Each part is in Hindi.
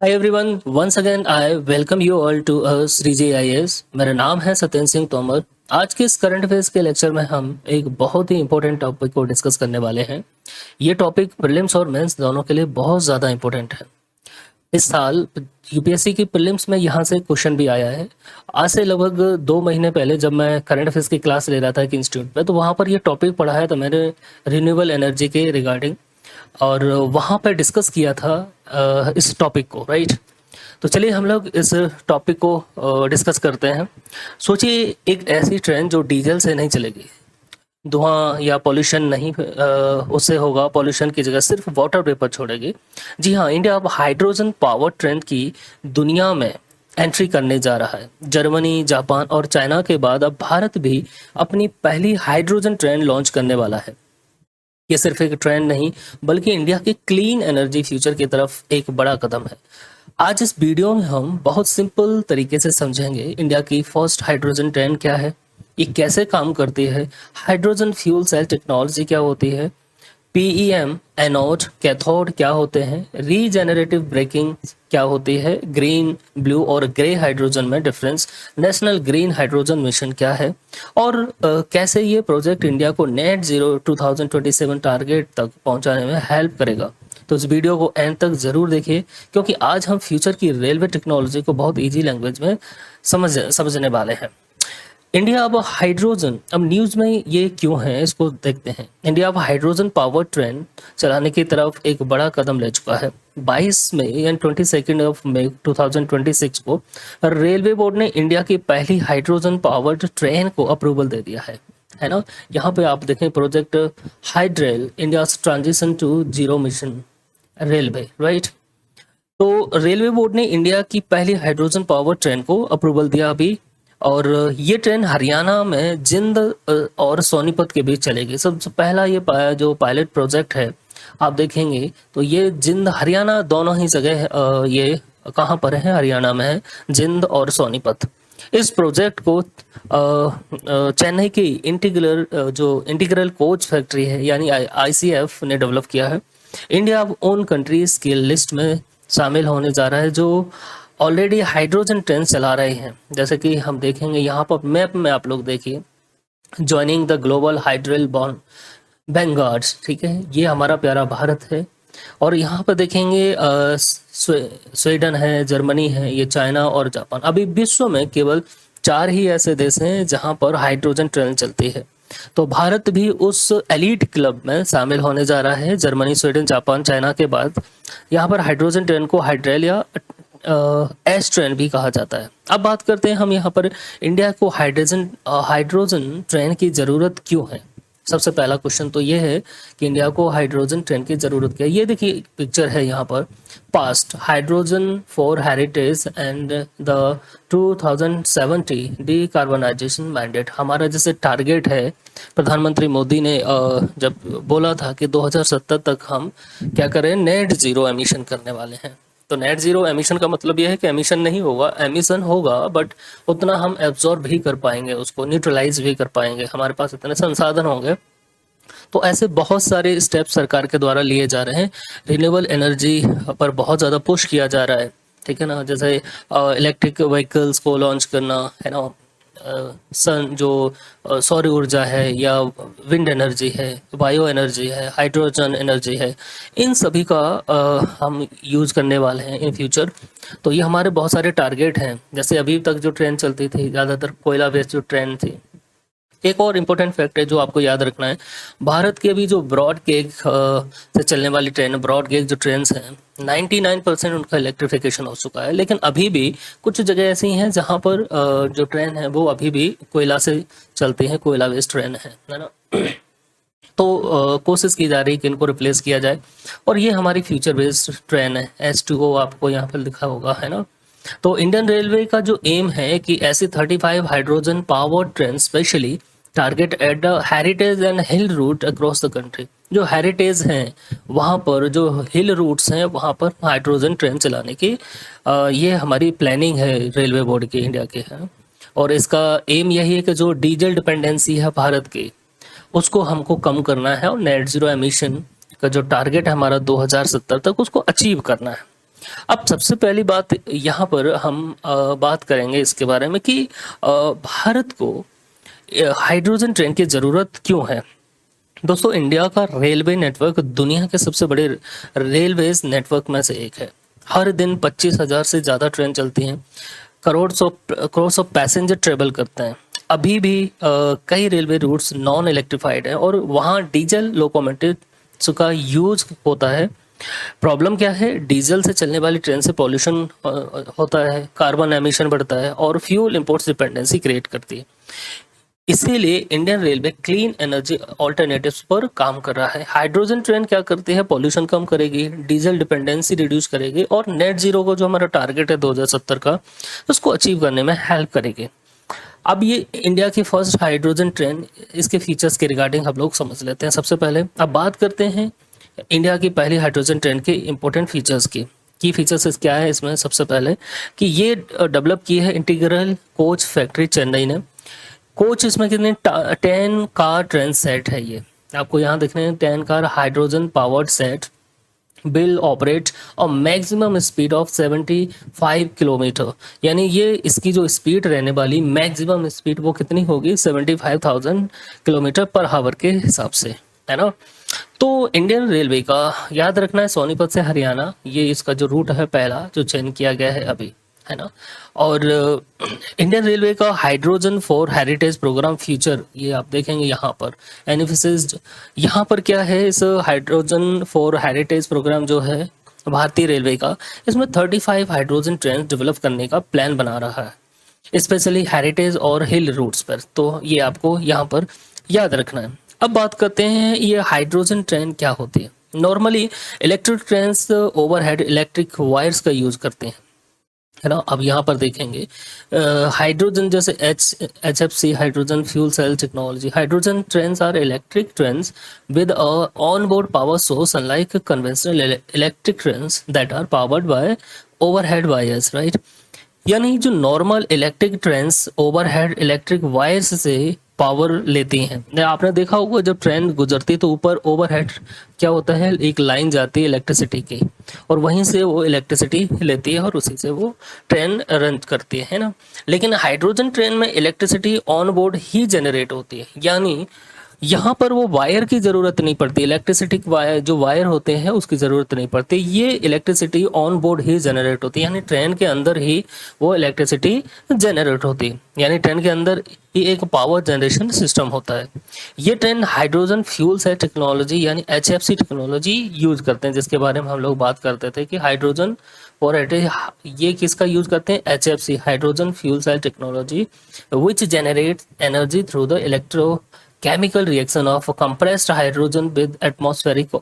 Hi everyone, once again I welcome you all to Shriji IAS. मेरा नाम है सत्येंद्र सिंह तोमर। आज के इस करंट अफेयर्स के लेक्चर में हम एक बहुत ही इंपॉर्टेंट टॉपिक को डिस्कस करने वाले हैं। ये टॉपिक प्रीलिम्स और मेंस दोनों के लिए बहुत ज़्यादा इंपॉर्टेंट है। इस साल यूपीएससी की प्रीलिम्स में यहाँ से क्वेश्चन भी आया है। आज से लगभग 2 महीने पहले जब मैं करंट अफेयर्स की क्लास ले रहा था एक इंस्टीट्यूट में, तो वहाँ पर ये टॉपिक पढ़ा है। तो मैंने रिन्यूएबल एनर्जी के रिगार्डिंग और वहाँ पे डिस्कस किया था इस टॉपिक को, राइट। तो चलिए हम लोग इस टॉपिक को डिस्कस करते हैं। सोचिए एक ऐसी ट्रेन जो डीजल से नहीं चलेगी, धुआं या पॉल्यूशन नहीं उससे होगा, पॉल्यूशन की जगह सिर्फ वाटर वेपर छोड़ेगी। जी हाँ, इंडिया अब हाइड्रोजन पावर ट्रेन की दुनिया में एंट्री करने जा रहा है। जर्मनी, जापान और चाइना के बाद अब भारत भी अपनी पहली हाइड्रोजन ट्रेन लॉन्च करने वाला है। ये सिर्फ एक ट्रेंड नहीं, बल्कि इंडिया के क्लीन एनर्जी फ्यूचर की तरफ एक बड़ा कदम है। आज इस वीडियो में हम बहुत सिंपल तरीके से समझेंगे इंडिया की फर्स्ट हाइड्रोजन ट्रेन क्या है, ये कैसे काम करती है, हाइड्रोजन फ्यूल सेल टेक्नोलॉजी क्या होती है, पीईएम एनोड कैथोड क्या होते हैं, रीजेनरेटिव ब्रेकिंग क्या होती है, ग्रीन, ब्लू और ग्रे हाइड्रोजन में difference, national green hydrogen mission क्या है, और कैसे ये प्रोजेक्ट इंडिया को नेट जीरो 2027 टारगेट तक पहुंचाने में हेल्प करेगा। तो इस वीडियो को एंड तक ज़रूर देखिए, क्योंकि आज हम फ्यूचर की रेलवे टेक्नोलॉजी को बहुत ईजी लैंग्वेज में समझने वाले हैं। इंडिया अब हाइड्रोजन, अब न्यूज़ में ये क्यों है इसको देखते हैं। इंडिया अब हाइड्रोजन पावर ट्रेन चलाने की तरफ एक बड़ा कदम ले चुका है। 22 मई यानी 22 मई 2026 को रेलवे बोर्ड ने इंडिया की पहली हाइड्रोजन पावर्ड ट्रेन को अप्रूवल दे दिया है ना। यहाँ पे आप देखें project Hydrail, India transition to zero mission railway, right. तो रेलवे बोर्ड ने इंडिया की पहली हाइड्रोजन पावर ट्रेन को अप्रूवल दिया अभी, और ये ट्रेन हरियाणा में जिंद और सोनीपत के बीच चलेगी। सबसे पहला ये जो पायलट प्रोजेक्ट है आप देखेंगे तो ये जिंद हरियाणा दोनों ही जगह ये कहाँ पर है, हरियाणा में है, जिंद और सोनीपत। इस प्रोजेक्ट को चेन्नई की इंटीग्रल कोच फैक्ट्री है यानी आईसीएफ ने डेवलप किया है। इंडिया अब उन कंट्रीज की लिस्ट में शामिल होने जा रहा है जो ऑलरेडी हाइड्रोजन ट्रेन चला रहे हैं। जैसे कि हम देखेंगे यहाँ पर मैप में, आप लोग देखिए, ज्वाइनिंग द ग्लोबल हाइड्रेल बॉन्ड वैनगार्ड्स, ठीक है, ये हमारा प्यारा भारत है। और यहाँ पर देखेंगे स्वीडन है, जर्मनी है, ये चाइना और जापान। अभी विश्व में केवल 4 ही ऐसे देश हैं जहाँ पर हाइड्रोजन ट्रेन चलती है। तो भारत भी उस एलीट क्लब में शामिल होने जा रहा है। जर्मनी, स्वीडन, जापान, चाइना के बाद यहाँ पर हाइड्रोजन ट्रेन को हाइड्रेल या एस ट्रेन भी कहा जाता है। अब बात करते हैं हम यहाँ पर इंडिया को हाइड्रोजन ट्रेन की ज़रूरत क्यों है। सबसे पहला क्वेश्चन तो ये है कि इंडिया को हाइड्रोजन ट्रेन की ज़रूरत क्या है। ये देखिए पिक्चर है यहाँ पर, past hydrogen for heritage and the 2070 decarbonisation mandate. हमारा जैसे टारगेट है, प्रधानमंत्री मोदी ने जब बोला था कि 2070 तक हम क्या करें, नेट ज़ीरो एमिशन करने वाले हैं। तो नेट जीरो एमिशन का मतलब यह है कि एमिशन नहीं होगा, एमिशन होगा बट उतना हम एब्जॉर्ब भी कर पाएंगे, उसको न्यूट्रलाइज भी कर पाएंगे, हमारे पास इतने संसाधन होंगे। तो ऐसे बहुत सारे स्टेप सरकार के द्वारा लिए जा रहे हैं। रिन्यूएबल एनर्जी पर बहुत ज़्यादा पुश किया जा रहा है, ठीक है ना। जैसे इलेक्ट्रिक व्हीकल्स को लॉन्च करना है ना, सन जो सौर ऊर्जा है या विंड एनर्जी है, बायो एनर्जी है, हाइड्रोजन एनर्जी है, इन सभी का हम यूज़ करने वाले हैं इन फ्यूचर। तो ये हमारे बहुत सारे टारगेट हैं। जैसे अभी तक जो ट्रेन चलती थी ज़्यादातर कोयला बेस्ड जो ट्रेन थी। एक और इम्पोर्टेंट फैक्ट है जो आपको याद रखना है, भारत के अभी जो ब्रॉड गेज से चलने वाली ट्रेन, ब्रॉड गेज जो ट्रेन हैं 99% उनका इलेक्ट्रिफिकेशन हो चुका है। लेकिन अभी भी कुछ जगह ऐसी हैं जहां पर जो ट्रेन है वो अभी भी कोयला से चलती हैं, कोयला बेस्ड ट्रेन है ना। तो कोशिश की जा रही है कि इनको रिप्लेस किया जाए, और ये हमारी फ्यूचर बेस्ड ट्रेन है। S2O आपको यहाँ पर लिखा होगा, है ना। तो इंडियन रेलवे का जो एम है कि ऐसी 35 hydrogen power train specially target at the heritage and hill route across the country. जो हेरिटेज हैं वहाँ पर, जो हिल रूट्स हैं वहाँ पर हाइड्रोजन ट्रेन चलाने की ये हमारी प्लानिंग है रेलवे बोर्ड की, इंडिया के है। और इसका एम यही है कि जो डीजल डिपेंडेंसी है भारत की उसको हमको कम करना है, और नेट जीरो एमिशन का जो टारगेट है हमारा 2070 तक उसको अचीव करना है। अब सबसे पहली बात यहाँ पर हम बात करेंगे इसके बारे में कि भारत को हाइड्रोजन ट्रेन की ज़रूरत क्यों है। दोस्तों, इंडिया का रेलवे नेटवर्क दुनिया के सबसे बड़े रेलवेज नेटवर्क में से एक है। हर दिन 25,000 से ज़्यादा ट्रेन चलती हैं। करोड़ ऑफ पैसेंजर ट्रेवल करते हैं। अभी भी कई रेलवे रूट्स नॉन इलेक्ट्रिफाइड हैं और वहाँ डीजल लोकोमोटिव्स का यूज होता है। प्रॉब्लम क्या है? डीजल से चलने वाली ट्रेन से पॉल्यूशन होता है, कार्बन एमिशन बढ़ता है और फ्यूल इंपोर्ट्स डिपेंडेंसी क्रिएट करती है। इसीलिए Indian railway clean energy alternatives पर काम कर रहा है। हाइड्रोजन ट्रेन क्या करती है? पॉल्यूशन कम करेगी, डीजल डिपेंडेंसी रिड्यूस करेगी और नेट जीरो को जो हमारा टारगेट है 2070 का, उसको अचीव करने में हेल्प करेगी। अब ये इंडिया की फर्स्ट हाइड्रोजन ट्रेन, इसके फीचर्स के रिगार्डिंग हम लोग समझ लेते हैं। सबसे पहले अब बात करते हैं इंडिया की पहली हाइड्रोजन ट्रेन के इंपॉर्टेंट फीचर्स की। फीचर्स क्या है इसमें? सबसे पहले कि ये डेवलप की है इंटीग्रल कोच फैक्ट्री चेन्नई ने। कोच इसमें कितने 10 कार ट्रेन सेट है। ये आपको यहाँ देख रहे हैं 10 car hydrogen powered set will operate और मैक्सिमम स्पीड ऑफ 75 किलोमीटर। यानी ये इसकी जो स्पीड रहने वाली मैक्सिमम स्पीड वो कितनी होगी? 75,000 किलोमीटर पर हावर के हिसाब से, है ना। तो इंडियन रेलवे का याद रखना है सोनीपत से हरियाणा, ये इसका जो रूट है पहला जो चयन किया गया है अभी, है ना। और इंडियन रेलवे का hydrogen for heritage program future, ये आप देखेंगे यहाँ पर एनफोसिस। यहाँ पर क्या है, इस हाइड्रोजन फॉर हेरिटेज प्रोग्राम जो है भारतीय रेलवे का, इसमें 35 हाइड्रोजन ट्रेन डेवलप करने का प्लान बना रहा है, स्पेशली हेरिटेज और हिल रूट्स पर। तो ये आपको यहाँ पर याद रखना है। अब बात करते हैं ये हाइड्रोजन ट्रेन क्या होती है। Normally electric train overhead electric wires का यूज करते हैं, है ना। अब यहाँ पर देखेंगे हाइड्रोजन जैसे HFC hydrogen fuel cell technology. Hydrogen trains are electric trains with on board power source unlike conventional electric trains that are powered by overhead wires, right. यानी जो normal electric trains overhead electric wires से पावर लेती हैं। आपने देखा होगा जब ट्रेन गुजरती है तो ऊपर ओवरहेड क्या होता है, एक लाइन जाती है इलेक्ट्रिसिटी की और वहीं से वो इलेक्ट्रिसिटी लेती है और उसी से वो ट्रेन रन करती है ना। लेकिन हाइड्रोजन ट्रेन में electricity on board he generate होती है, यानी यहाँ पर वो वायर की ज़रूरत नहीं पड़ती। इलेक्ट्रिसिटी वायर जो वायर होते हैं उसकी ज़रूरत नहीं पड़ती, ये electricity on board he generate होती है। यानी ट्रेन के अंदर ही वो इलेक्ट्रिसिटी जनरेट होती है, यानी ट्रेन के अंदर ही एक पावर जनरेशन सिस्टम होता है। ये train hydrogen fuel cell technology यानी HFC टेक्नोलॉजी यूज करते हैं, जिसके बारे में हम लोग बात करते थे कि हाइड्रोजन और ये किसका यूज करते हैं? HFC hydrogen fuel cell technology which generate energy through the electro chemical reaction of compressed hydrogen with atmospheric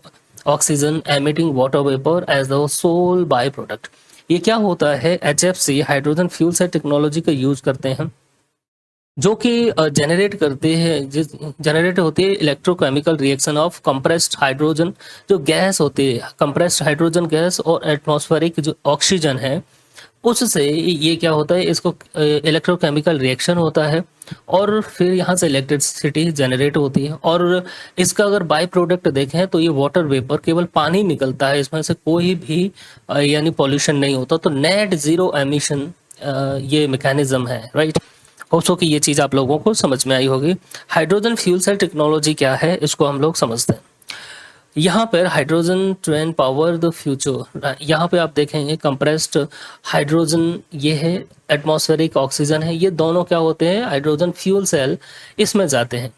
oxygen emitting water vapor as the sole byproduct। ये क्या होता है? HFC hydrogen fuel cell technology का यूज करते हैं, जो कि जनरेट करते हैं, जनरेट होती है electrochemical reaction of compressed hydrogen, जो गैस होती है कंप्रेस्ड हाइड्रोजन गैस और एटमॉस्फेरिक जो ऑक्सीजन है उससे ये क्या होता है, इसको इलेक्ट्रोकेमिकल रिएक्शन होता है और फिर यहाँ से इलेक्ट्रिसिटी जनरेट होती है। और इसका अगर बाय प्रोडक्ट देखें तो ये वाटर वेपर, केवल पानी निकलता है, इसमें से कोई भी यानी पॉल्यूशन नहीं होता। तो नेट जीरो एमिशन ये मैकेनिज्म है, राइट। होप्स कि ये चीज़ आप लोगों को समझ में आई होगी। हाइड्रोजन फ्यूल सेल टेक्नोलॉजी क्या है इसको हम लोग समझते हैं। यहाँ पर hydrogen train power the future, यहाँ पे आप देखेंगे कंप्रेस्ड हाइड्रोजन ये है, एटमॉस्फेरिक ऑक्सीजन है, ये दोनों क्या होते हैं? हाइड्रोजन फ्यूल सेल इसमें जाते हैं,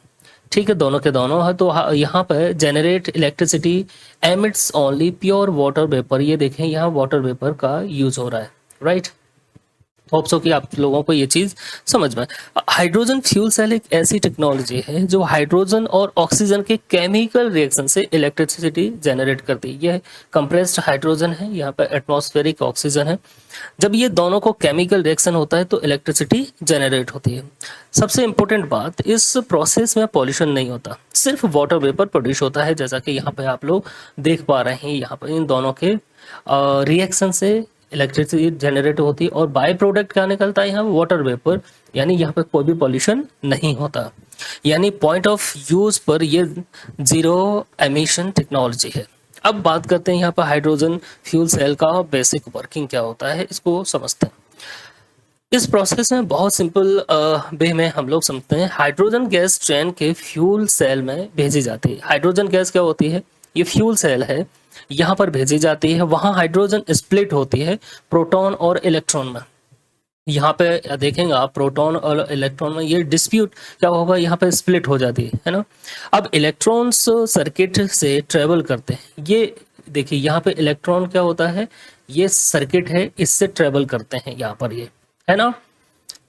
ठीक है, दोनों के दोनों है। तो यहाँ पर generate electricity emits only pure water vapour, ये देखें यहाँ वाटर वेपर का यूज हो रहा है, राइट। होप सो कि आप लोगों को ये चीज़ समझ में। हाइड्रोजन फ्यूल सेल एक ऐसी टेक्नोलॉजी है जो हाइड्रोजन और ऑक्सीजन के केमिकल रिएक्शन से इलेक्ट्रिसिटी जनरेट करती है। यह कंप्रेस्ड हाइड्रोजन है, यहाँ पर एटमॉस्फेरिक ऑक्सीजन है। जब ये दोनों को केमिकल रिएक्शन होता है तो इलेक्ट्रिसिटी जनरेट होती है। सबसे इम्पोर्टेंट बात, इस प्रोसेस में पॉल्यूशन नहीं होता, सिर्फ वाटर वेपर प्रोड्यूस होता है, जैसा कि यहाँ पे आप लोग देख पा रहे हैं। यहाँ पर इन दोनों के रिएक्शन से इलेक्ट्रिसिटी जनरेट होती है और बाय प्रोडक्ट क्या निकलता है? यहाँ वाटर वेपर, यानी यहाँ पर कोई भी पॉल्यूशन नहीं होता। यानी पॉइंट ऑफ यूज पर ये जीरो एमिशन टेक्नोलॉजी है। अब बात करते हैं यहाँ पर हाइड्रोजन फ्यूल सेल का बेसिक वर्किंग क्या होता है, इसको समझते हैं। इस प्रोसेस में बहुत सिंपल वे में हम लोग समझते हैं। हाइड्रोजन गैस ट्रेन के फ्यूल सेल में भेजी जाती है। हाइड्रोजन गैस क्या होती है, ये फ्यूल सेल है, यहाँ पर भेजी जाती है। वहाँ हाइड्रोजन स्प्लिट होती है प्रोटॉन और इलेक्ट्रॉन में। यहाँ पे देखेंगे आप, प्रोटॉन और इलेक्ट्रॉन में ये डिस्प्यूट क्या होगा, यहाँ पे स्प्लिट हो जाती है ना। अब इलेक्ट्रॉन्स सर्किट से ट्रेवल करते हैं। ये देखिए यहाँ पे इलेक्ट्रॉन क्या होता है, ये सर्किट है, इससे ट्रेवल करते हैं यहाँ पर, ये है ना।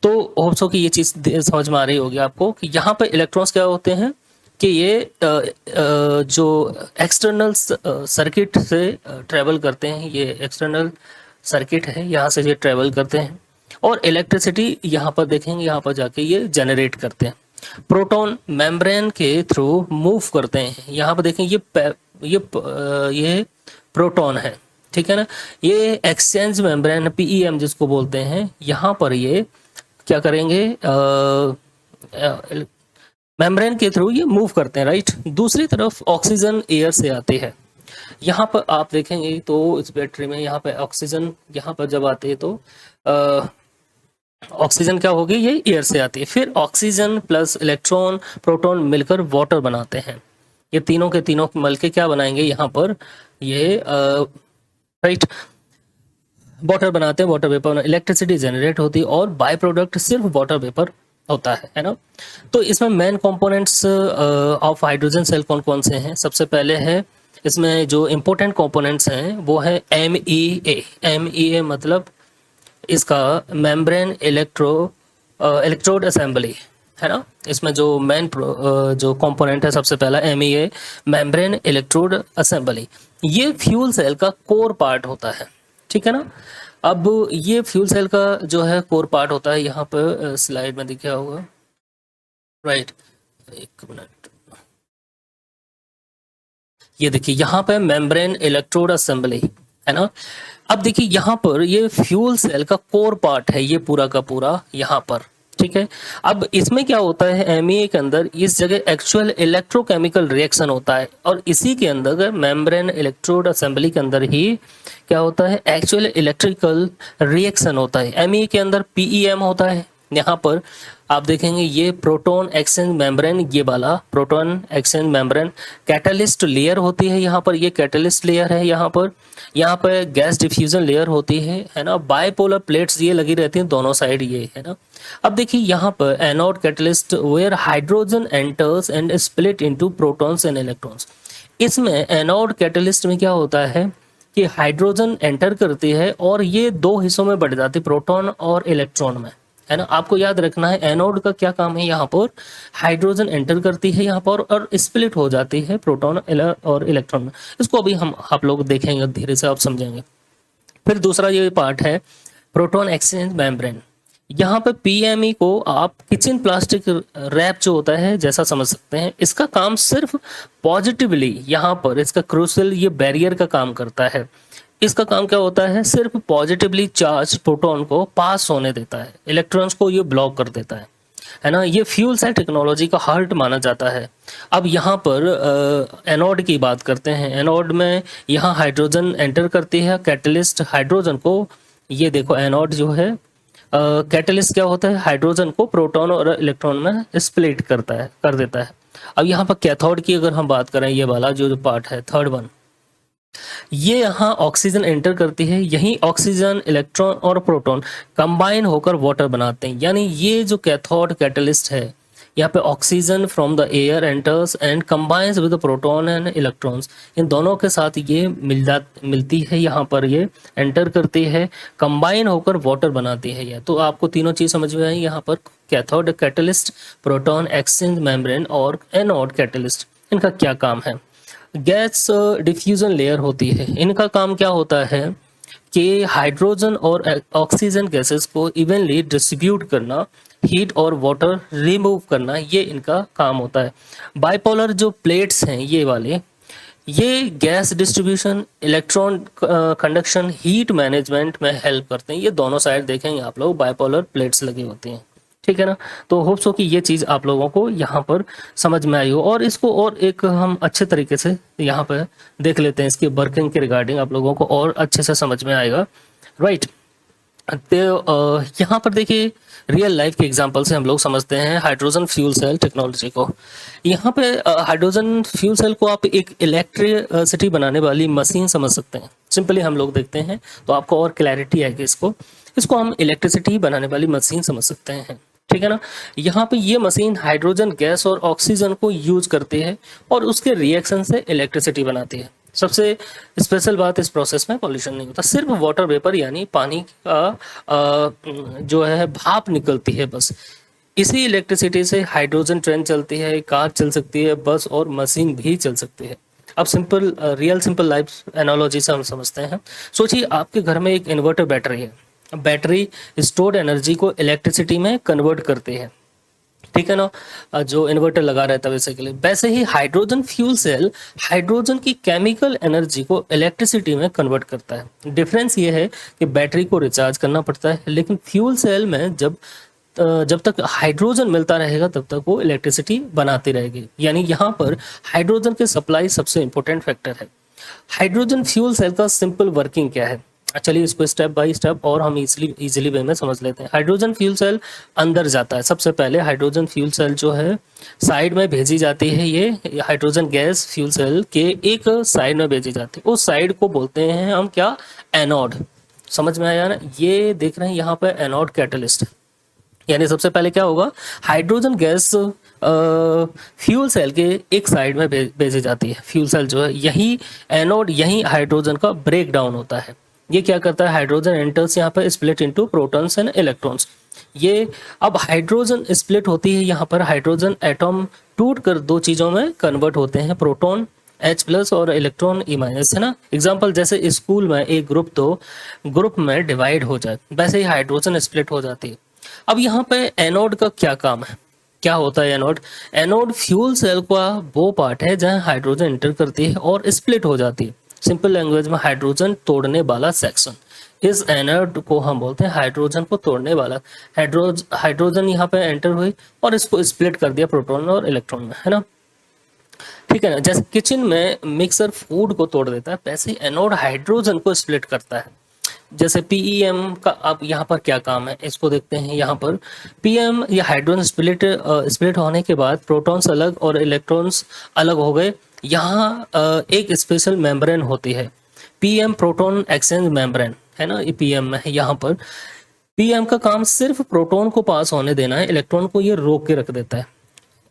तो होप सो कि ये चीज़ समझ में आ रही होगी आपको कि यहाँ पे इलेक्ट्रॉन्स क्या होते हैं कि ये जो एक्सटर्नल सर्किट से ट्रेवल करते हैं, ये एक्सटर्नल सर्किट है, यहाँ से ये ट्रेवल करते हैं और इलेक्ट्रिसिटी यहाँ पर देखेंगे, यहाँ पर जाके ये जनरेट करते हैं। प्रोटॉन मेम्ब्रेन के थ्रू मूव करते हैं। यहाँ पर देखें ये प्रोटॉन है, ठीक है ना। ये एक्सचेंज मेम्ब्रेन पीईएम जिसको बोलते हैं, यहाँ पर ये क्या करेंगे, मेम्ब्रेन के थ्रू ये मूव करते हैं, राइट। दूसरी तरफ ऑक्सीजन एयर से आते हैं। यहाँ पर आप देखेंगे तो इस बैटरी में यहाँ पे ऑक्सीजन यहाँ पर जब आते हैं तो ऑक्सीजन क्या होगी, ये एयर से आती है। फिर ऑक्सीजन प्लस इलेक्ट्रॉन प्रोटॉन मिलकर वाटर बनाते हैं। ये तीनों के तीनों मिल के क्या बनाएंगे, यहाँ पर ये राइट वाटर बनाते हैं। वाटर वेपर में इलेक्ट्रिसिटी जनरेट होती है और बाय प्रोडक्ट सिर्फ वाटर वेपर होता है ना। तो इसमें main components of hydrogen cell कौन कौन से हैं। सबसे पहले है इसमें जो इम्पोर्टेंट कंपोनेंट्स हैं वो है MEA मतलब इसका मेम्ब्रेन इलेक्ट्रोड असेंबली है ना। इसमें जो मेन जो कंपोनेंट है सबसे पहला MEA मेम्ब्रेन इलेक्ट्रोड असेंबली। ये फ्यूल सेल का कोर पार्ट होता है, ठीक है ना। अब ये फ्यूल सेल का जो है कोर पार्ट होता है, यहाँ पर स्लाइड में दिखा होगा, राइट। एक मिनट, ये देखिए यहाँ पे मेम्ब्रेन इलेक्ट्रोड असेंबली है ना। अब देखिए यहाँ पर ये फ्यूल सेल का कोर पार्ट है, ये पूरा का पूरा यहाँ पर, ठीक है। अब इसमें क्या होता है, MEA के अंदर इस जगह एक्चुअल इलेक्ट्रोकेमिकल रिएक्शन होता है और इसी के अंदर मेम्ब्रेन इलेक्ट्रोड असेंबली के अंदर ही क्या होता है, एक्चुअल इलेक्ट्रिकल रिएक्शन होता है। MEA के अंदर PEM होता है। यहाँ पर आप देखेंगे ये प्रोटॉन एक्सचेंज मेम्ब्रेन, ये वाला proton exchange membrane catalyst layer होती है। यहाँ पर ये कैटलिस्ट लेयर है, यहाँ पर गैस डिफ्यूजन लेयर होती है ना। बाइपोलर प्लेट्स ये लगी रहती हैं दोनों साइड, ये है ना। अब देखिए यहाँ पर anode catalyst where hydrogen enters and split into protons and electrons. इसमें एनोड कैटलिस्ट में क्या होता है कि हाइड्रोजन एंटर करती है और ये दो हिस्सों में बढ़ जाती है, प्रोटॉन और इलेक्ट्रॉन में, है ना। आपको याद रखना है एनोड का क्या काम है, यहाँ पर हाइड्रोजन एंटर करती है यहाँ पर और स्प्लिट हो जाती है प्रोटॉन और इलेक्ट्रॉन में। इसको अभी हम आप लोग देखेंगे, धीरे से आप समझेंगे। फिर दूसरा ये पार्ट है प्रोटॉन एक्सचेंज मेम्ब्रेन। यहाँ पे PME को आप किचन प्लास्टिक रैप जो होता है जैसा समझ सकते हैं। इसका काम सिर्फ पॉजिटिवली, यहाँ पर इसका क्रूशियल ये बैरियर का काम करता है। इसका काम क्या होता है, सिर्फ पॉजिटिवली चार्ज प्रोटॉन को पास होने देता है, इलेक्ट्रॉन्स को ये ब्लॉक कर देता है ना। ये फ्यूल सेल टेक्नोलॉजी का हार्ट माना जाता है। अब यहाँ पर एनोड की बात करते हैं। एनोड में यहाँ हाइड्रोजन एंटर करती है, कैटलिस्ट हाइड्रोजन को, ये देखो एनोड जो है कैटलिस्ट क्या होता है, हाइड्रोजन को प्रोटॉन और इलेक्ट्रॉन में स्प्लिट कर देता है। अब यहाँ पर कैथोड की अगर हम बात करें, ये वाला जो पार्ट है थर्ड वन, ये यहाँ ऑक्सीजन एंटर करती है। यही ऑक्सीजन इलेक्ट्रॉन और प्रोटॉन कंबाइन होकर वाटर बनाते हैं। यानी ये जो कैथोड कैटलिस्ट है, यहाँ पे oxygen from the air enters and combines with proton and electrons. इन दोनों के साथ ये मिलती है, यहाँ पर ये एंटर करती है, कंबाइन होकर वाटर बनाती है। ये तो आपको तीनों चीज समझ में आई। यहाँ पर cathode catalyst, proton exchange membrane और एनोड कैटलिस्ट, इनका क्या काम है। गैस डिफ्यूजन लेयर होती है, इनका काम क्या होता है कि हाइड्रोजन और ऑक्सीजन गैसेस को इवनली डिस्ट्रीब्यूट करना, हीट और वाटर रिमूव करना, ये इनका काम होता है। बाइपोलर जो प्लेट्स हैं ये वाले, ये gas distribution, electron conduction, heat management में हेल्प करते हैं। ये दोनों साइड देखेंगे आप लोग, बाइपोलर प्लेट्स लगी होती हैं, ठीक है ना। तो होप्स हो कि ये चीज़ आप लोगों को यहाँ पर समझ में आई हो, और इसको और एक हम अच्छे तरीके से यहाँ पर देख लेते हैं, इसकी वर्किंग के रिगार्डिंग आप लोगों को और अच्छे से समझ में आएगा, राइट। तो यहाँ पर देखिए रियल लाइफ के एग्जांपल से हम लोग समझते हैं हाइड्रोजन फ्यूल सेल टेक्नोलॉजी को। यहाँ पे हाइड्रोजन फ्यूल सेल को आप एक इलेक्ट्रिसिटी बनाने वाली मशीन समझ सकते हैं। सिंपली हम लोग देखते हैं तो आपको और क्लैरिटी आएगी। इसको हम इलेक्ट्रिसिटी बनाने वाली मशीन समझ सकते हैं, ठीक है ना। यहाँ पे ये मशीन हाइड्रोजन गैस और ऑक्सीजन को यूज करती है और उसके रिएक्शन से इलेक्ट्रिसिटी बनाती है। सबसे स्पेशल बात, इस प्रोसेस में पॉल्यूशन नहीं होता, सिर्फ वाटर वेपर यानी पानी का जो है भाप निकलती है बस। इसी इलेक्ट्रिसिटी से हाइड्रोजन ट्रेन चलती है, कार चल सकती है, बस और मशीन भी चल सकती है। अब रियल सिंपल लाइफ एनालॉजी से हम समझते हैं। सोचिए आपके घर में एक इन्वर्टर बैटरी है। बैटरी स्टोर्ड एनर्जी को इलेक्ट्रिसिटी में कन्वर्ट करती है, ठीक है ना। जो इन्वर्टर लगा रहता है वैसे के लिए, वैसे ही हाइड्रोजन फ्यूल सेल हाइड्रोजन की केमिकल एनर्जी को इलेक्ट्रिसिटी में कन्वर्ट करता है। डिफरेंस ये है कि बैटरी को रिचार्ज करना पड़ता है, लेकिन फ्यूल सेल में जब तक हाइड्रोजन मिलता रहेगा तब तक वो इलेक्ट्रिसिटी बनाती रहेगी। यानी यहाँ पर हाइड्रोजन की सप्लाई सबसे इंपॉर्टेंट फैक्टर है। हाइड्रोजन फ्यूल सेल का सिंपल वर्किंग क्या है, चलिए इसको स्टेप बाय स्टेप और हम इजीली वे में समझ लेते हैं। हाइड्रोजन फ्यूल सेल अंदर जाता है। सबसे पहले हाइड्रोजन फ्यूल सेल जो है साइड में भेजी जाती है। ये हाइड्रोजन गैस फ्यूल सेल के एक साइड में भेजी जाती है। उस साइड को बोलते हैं हम क्या, एनोड। समझ में आया ना। ये देख रहे हैं यहाँ पे एनोड कैटलिस्ट। यानी सबसे पहले क्या होगा, हाइड्रोजन गैस फ्यूल सेल के एक साइड में भेजी जाती है। फ्यूल सेल जो है यही एनोड, यही हाइड्रोजन का ब्रेक डाउन होता है। ये क्या करता है, हाइड्रोजन एंटर्स यहाँ पर split into protons and electrons. ये अब हाइड्रोजन स्प्लिट होती है, यहाँ पर हाइड्रोजन एटॉम टूट कर दो चीजों में कन्वर्ट होते हैं, प्रोटॉन H+ और इलेक्ट्रॉन E-, है ना। एग्जाम्पल जैसे स्कूल में एक ग्रुप तो ग्रुप में डिवाइड हो जाए, वैसे ही हाइड्रोजन स्प्लिट हो जाती है। अब यहाँ पे एनोड का क्या काम है, क्या होता है एनोड। एनोड फ्यूल सेल का वो पार्ट है जहाँ हाइड्रोजन एंटर करती है और स्प्लिट हो जाती है। सिंपल लैंग्वेज में हाइड्रोजन तोड़ने वाला सेक्शन। इस एनोड को हम बोलते हैं हाइड्रोजन को तोड़ने वाला। हाइड्रोजन यहाँ पे एंटर हुई और इसको स्प्लिट कर दिया प्रोटॉन और इलेक्ट्रॉन में, है ना। ठीक है ना। जैसे किचन में मिक्सर फूड को तोड़ देता है, वैसे ही एनोड हाइड्रोजन को स्प्लिट करता है। जैसे पीईएम का अब यहाँ पर क्या काम है, इसको देखते हैं। यहाँ पर पीएम या हाइड्रोजन स्प्लिट होने के बाद प्रोटॉन्स अलग और इलेक्ट्रॉन्स अलग हो गए। यहाँ एक स्पेशल मेम्ब्रेन होती है, पीएम प्रोटॉन एक्सचेंज मेम्ब्रेन, है ना। ये पीएम में है। यहाँ पर पीएम का काम सिर्फ प्रोटॉन को पास होने देना है, इलेक्ट्रॉन को ये रोक के रख देता है।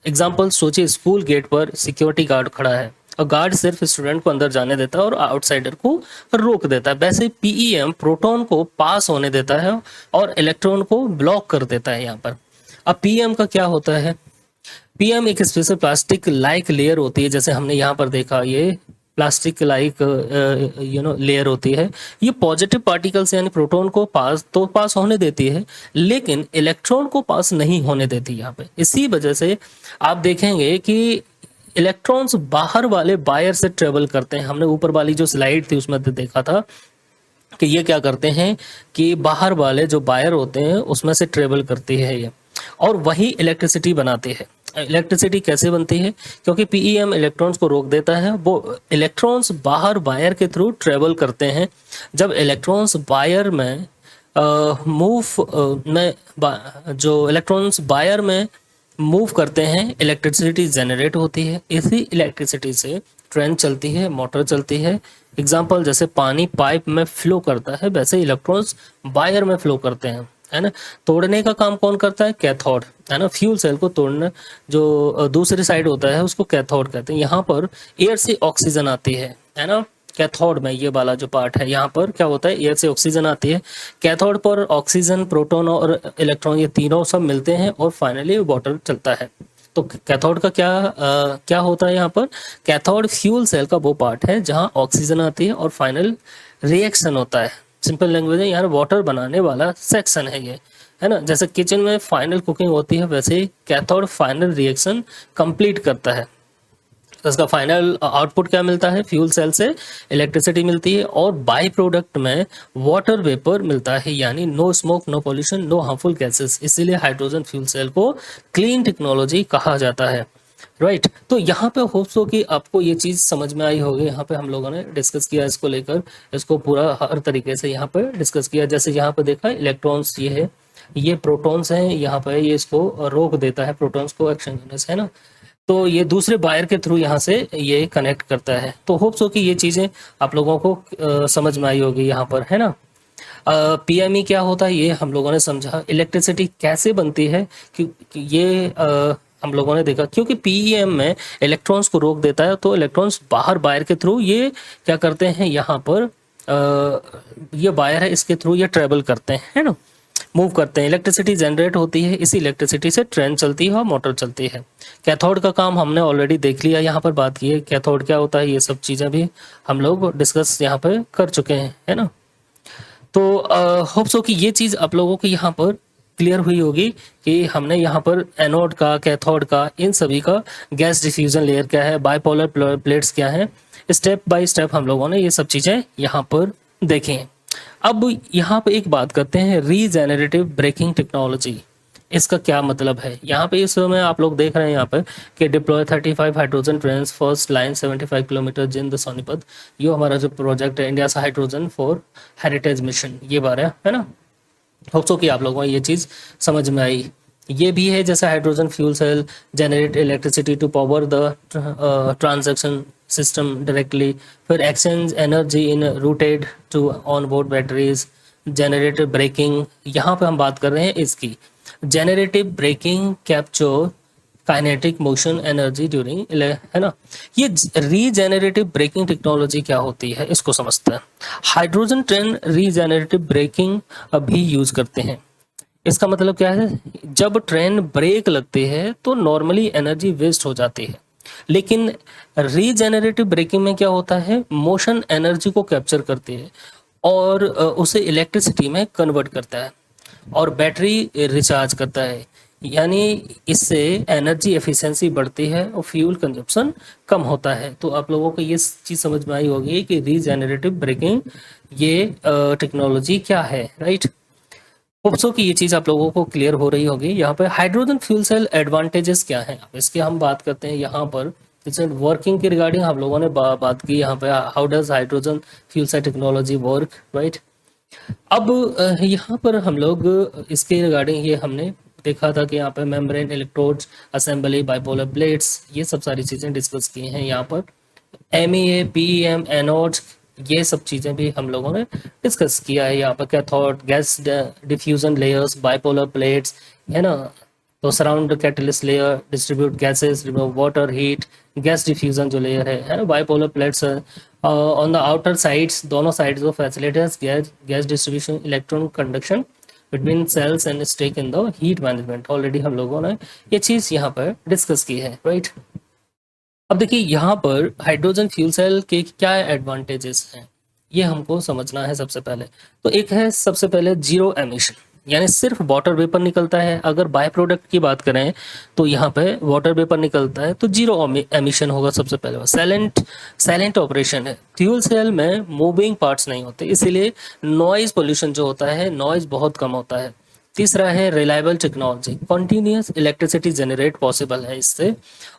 एग्जाम्पल सोचिए, स्कूल गेट पर सिक्योरिटी गार्ड खड़ा है और गार्ड सिर्फ स्टूडेंट को अंदर जाने देता है और आउटसाइडर को रोक देता है। वैसे पीईएम प्रोटॉन को पास होने देता है और इलेक्ट्रॉन को ब्लॉक कर देता है यहाँ पर। अब पीएम का क्या होता है, पीएम एक स्पेशल प्लास्टिक लाइक लेयर होती है, जैसे हमने यहाँ पर देखा, ये प्लास्टिक लाइक लेयर होती है। ये पॉजिटिव पार्टिकल्स यानी प्रोटॉन को पास होने देती है, लेकिन इलेक्ट्रॉन को पास नहीं होने देती यहाँ पे। इसी वजह से आप देखेंगे कि इलेक्ट्रॉन्स बाहर वाले वायर से ट्रेवल करते हैं। हमने ऊपर वाली जो स्लाइड थी उसमें देखा था कि ये क्या करते हैं कि बाहर वाले जो वायर होते हैं उसमें से ट्रेवल करती है ये, और वही इलेक्ट्रिसिटी बनाती है। इलेक्ट्रिसिटी कैसे बनती है, क्योंकि पीईएम इलेक्ट्रॉन्स को रोक देता है। वो इलेक्ट्रॉन्स बाहर वायर के थ्रू ट्रेवल करते हैं। जब इलेक्ट्रॉन्स वायर में जो इलेक्ट्रॉन्स वायर में मूव करते हैं, इलेक्ट्रिसिटी जनरेट होती है। इसी इलेक्ट्रिसिटी से ट्रेन चलती है, मोटर चलती है। एग्जाम्पल जैसे पानी पाइप में फ्लो करता है, वैसे इलेक्ट्रॉन्स वायर में फ्लो करते हैं, है ना। तोड़ने का काम कौन करता है, कैथोड, है ना। फ्यूल सेल को तोड़ना जो दूसरी साइड होता है उसको कैथोड कहते हैं। यहाँ पर एयर से ऑक्सीजन आती है ना। कैथोड में ये वाला जो पार्ट है, यहाँ पर क्या होता है, एयर से ऑक्सीजन आती है। कैथोड पर ऑक्सीजन, प्रोटॉन और इलेक्ट्रॉन ये तीनों सब मिलते हैं और फाइनली वाटर चलता है। तो कैथोड का क्या होता है यहाँ पर, कैथोड फ्यूल सेल का वो पार्ट है जहाँ ऑक्सीजन आती है और फाइनल रिएक्शन होता है। सिंपल लैंग्वेज है, यहाँ वाटर बनाने वाला सेक्शन है ये, है ना। जैसे किचन में फाइनल कुकिंग होती है, वैसे ही कैथोड फाइनल रिएक्शन कंप्लीट करता है। इसका फाइनल आउटपुट क्या मिलता है, फ्यूल सेल से इलेक्ट्रिसिटी मिलती है और बाई प्रोडक्ट में वाटर वेपर मिलता है, यानी no smoke, no pollution, no harmful gases. इसीलिए हाइड्रोजन फ्यूल सेल को क्लीन टेक्नोलॉजी कहा जाता है, राइट। तो यहाँ पे होप्स हो कि आपको ये चीज़ समझ में आई होगी। यहाँ पे हम लोगों ने डिस्कस किया इसको लेकर, इसको पूरा हर तरीके से यहाँ पे डिस्कस किया। जैसे यहाँ पे देखा इलेक्ट्रॉन्स ये है, ये प्रोटॉन्स हैं, यहाँ पे ये इसको रोक देता है, प्रोटॉन्स को एक्शन करने से, है ना। तो ये दूसरे वायर के थ्रू यहाँ से ये कनेक्ट करता है। तो होप्स हो कि ये चीज़ें आप लोगों को समझ में आई होगी यहाँ पर, है ना। पीएमई क्या होता है ये हम लोगों ने समझा। इलेक्ट्रिसिटी कैसे बनती है कि ये हम लोगों ने देखा, क्योंकि पीईएम में इलेक्ट्रॉन्स को रोक देता है, तो इलेक्ट्रॉन्स बाहर वायर के थ्रू ये क्या करते हैं, यहाँ पर ये वायर है, इसके थ्रू ये ट्रेवल करते हैं, है ना, मूव करते हैं। इलेक्ट्रिसिटी जनरेट होती है, इसी इलेक्ट्रिसिटी से ट्रेन चलती है और मोटर चलती है। कैथोड का काम हमने ऑलरेडी देख लिया, यहाँ पर बात की है कैथोड क्या होता है, ये सब चीज़ें भी हम लोग डिस्कस यहाँ पे कर चुके हैं, है ना। तो होप्स हो कि ये चीज़ आप लोगों को यहाँ पर क्लियर हुई होगी कि हमने यहाँ पर एनोड का, कैथोड का, इन सभी का गैस डिफ्यूजन लेयर क्या है, बाइपोलर प्लेट्स क्या है, स्टेप बाय स्टेप हम लोगों ने ये सब चीज़ें यहाँ पर देखें। अब यहाँ पे एक बात करते हैं, रीजेनरेटिव ब्रेकिंग टेक्नोलॉजी, इसका क्या मतलब है। यहाँ पे इस समय आप लोग देख रहे हैं यहाँ पे कि deploy 35 hydrogen trains first line 75 kilometre जिंद सोनीपत। ये हमारा जो प्रोजेक्ट है इंडिया सा हाइड्रोजन फॉर हेरिटेज मिशन, ये बारे है ना। होप्स कि आप लोगों को ये चीज़ समझ में आई। ये भी है जैसे hydrogen fuel cell generate electricity to power the transaction system directly, फिर exchange energy in routed to on board batteries, generative braking. यहाँ पे हम बात कर रहे हैं इसकी, generative braking capture kinetic motion energy during, है ना। ये रीजेनरेटिव ब्रेकिंग टेक्नोलॉजी क्या होती है इसको समझते हैं। हाइड्रोजन ट्रेन रीजेनरेटिव ब्रेकिंग भी यूज करते हैं। इसका मतलब क्या है, जब ट्रेन ब्रेक लगती है तो नॉर्मली एनर्जी वेस्ट हो जाती है, लेकिन रीजेनरेटिव ब्रेकिंग में क्या होता है, मोशन एनर्जी को कैप्चर करती है और उसे इलेक्ट्रिसिटी में कन्वर्ट करता है और बैटरी रिचार्ज करता है, यानी इससे एनर्जी एफिशिएंसी बढ़ती है और फ्यूल कंजप्शन कम होता है। तो आप लोगों को ये चीज़ समझ में आई होगी कि रीजेनरेटिव ब्रेकिंग ये टेक्नोलॉजी क्या है, राइट। होप्सो की ये चीज़ आप लोगों को क्लियर हो रही होगी। यहाँ पर हाइड्रोजन फ्यूल सेल एडवांटेजेस क्या हैं, इसके हम बात करते हैं। यहाँ पर वर्किंग के रिगार्डिंग हम लोगों ने बात की यहाँ पे, how does hydrogen fuel cell technology work, right. अब यहाँ पर हम लोग इसके रिगार्डिंग ये हमने देखा था कि यहाँ पे membrane, electrodes, assembly, bipolar plates, ये सब सारी चीज़ें डिस्कस की हैं। यहाँ पर एमईए, पीईएम, एनोड्स, ये सब चीज़ें भी हम लोगों ने डिस्कस किया है। यहाँ पर cathode, gas diffusion layers, bipolar plates, है ना। तो surround catalyst layer, distribute gases, remove water, heat, gas diffusion जो लेयर है ना। Bipolar plates on the outer sides, दोनों sides of facilities gas distribution, electron conduction between cells and stack in the heat management. Already हम लोगों ने ये चीज़ यहाँ पर डिस्कस की है, राइट। अब देखिए यहाँ पर हाइड्रोजन फ्यूल सेल के क्या एडवांटेजेस हैं, ये हमको समझना है सबसे पहले। तो एक है सबसे पहले जीरो एमिशन, यानी सिर्फ वाटर वेपर निकलता है। अगर बाय प्रोडक्ट की बात करें तो यहाँ पे वाटर वेपर निकलता है, तो जीरो एमिशन होगा सबसे पहले। साइलेंट ऑपरेशन है, फ्यूल सेल में मूविंग पार्ट्स नहीं होते, इसीलिए नॉइज पोल्यूशन जो होता है, नॉइज बहुत कम होता है। तीसरा है reliable technology, continuous electricity generate possible है इससे।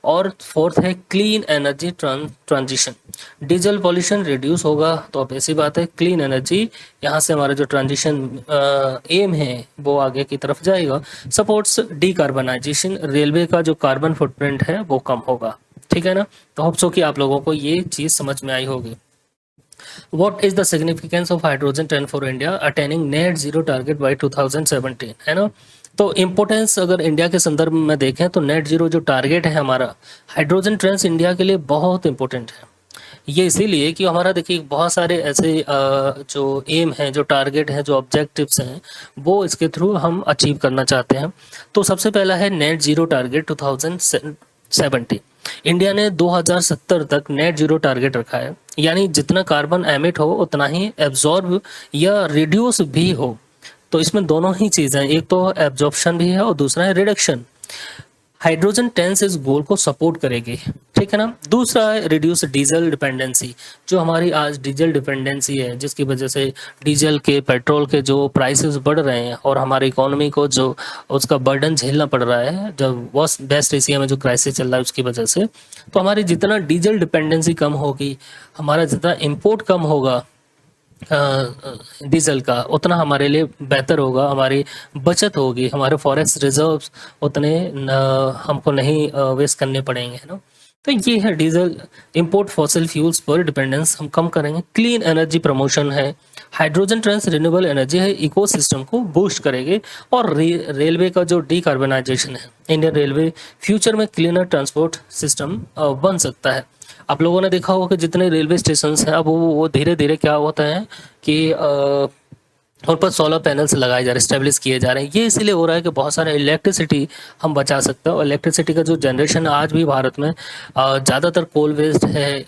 और फोर्थ है clean energy transition, diesel pollution reduce होगा, तो अब ऐसी बात है क्लीन एनर्जी, यहाँ से हमारा जो ट्रांजिशन एम है वो आगे की तरफ जाएगा। सपोर्ट्स डीकार्बनाइजेशन, रेलवे का जो कार्बन फुटप्रिंट है वो कम होगा, ठीक है ना। तो होप सो कि आप लोगों को ये चीज़ समझ में आई होगी। What is the significance of hydrogen trend for India attaining net zero target by 2017, है ना। तो इम्पोर्टेंस अगर इंडिया के संदर्भ में देखें तो नेट जीरो जो टारगेट है हमारा, हाइड्रोजन ट्रेंड्स इंडिया के लिए बहुत इंपॉर्टेंट है। ये इसीलिए कि हमारा देखिए बहुत सारे ऐसे जो एम हैं, जो टारगेट हैं, जो ऑब्जेक्टिव्स हैं, वो इसके थ्रू हम अचीव करना चाहते हैं। तो सबसे पहला है नेट जीरो टारगेट 2070। इंडिया ने 2070 तक नेट जीरो टारगेट रखा है, यानी जितना कार्बन एमिट हो उतना ही एब्जॉर्ब या रिड्यूस भी हो। तो इसमें दोनों ही चीज़ें, एक तो एब्जॉर्प्शन भी है और दूसरा है रिडक्शन। हाइड्रोजन ट्रेन्स इस गोल को सपोर्ट करेगी, ठीक है ना। दूसरा है रिड्यूस डीजल डिपेंडेंसी, जो हमारी आज डीजल डिपेंडेंसी है, जिसकी वजह से डीजल के पेट्रोल के जो प्राइसेस बढ़ रहे हैं और हमारी इकोनॉमी को जो उसका बर्डन झेलना पड़ रहा है, जब वेस्ट एशिया में जो क्राइसिस चल रहा है उसकी वजह से, तो हमारी जितना डीजल डिपेंडेंसी कम होगी, हमारा जितना इम्पोर्ट कम होगा डीजल का, उतना हमारे लिए बेहतर होगा, हमारी बचत होगी, हमारे फॉरेस्ट रिजर्व्स उतने हमको नहीं वेस्ट करने पड़ेंगे, है ना। तो ये है डीजल इंपोर्ट फॉसिल फ्यूल्स पर डिपेंडेंस हम कम करेंगे। क्लीन एनर्जी प्रमोशन है, हाइड्रोजन ट्रांस रिन्यूएबल एनर्जी है, इकोसिस्टम को बूस्ट करेंगे। और रेलवे का जो डीकार्बनाइजेशन है, इंडियन रेलवे फ्यूचर में क्लीनर ट्रांसपोर्ट सिस्टम बन सकता है। आप लोगों ने देखा होगा कि जितने रेलवे स्टेशन हैं अब वो धीरे धीरे क्या होता है कि उन पर सोलर पैनल्स लगाए जा रहे हैं, स्टेब्लिश किए जा रहे हैं। ये इसीलिए हो रहा है कि बहुत सारा इलेक्ट्रिसिटी हम बचा सकते हैं। और इलेक्ट्रिसिटी का जो जनरेशन आज भी भारत में ज़्यादातर कोल बेस्ड है,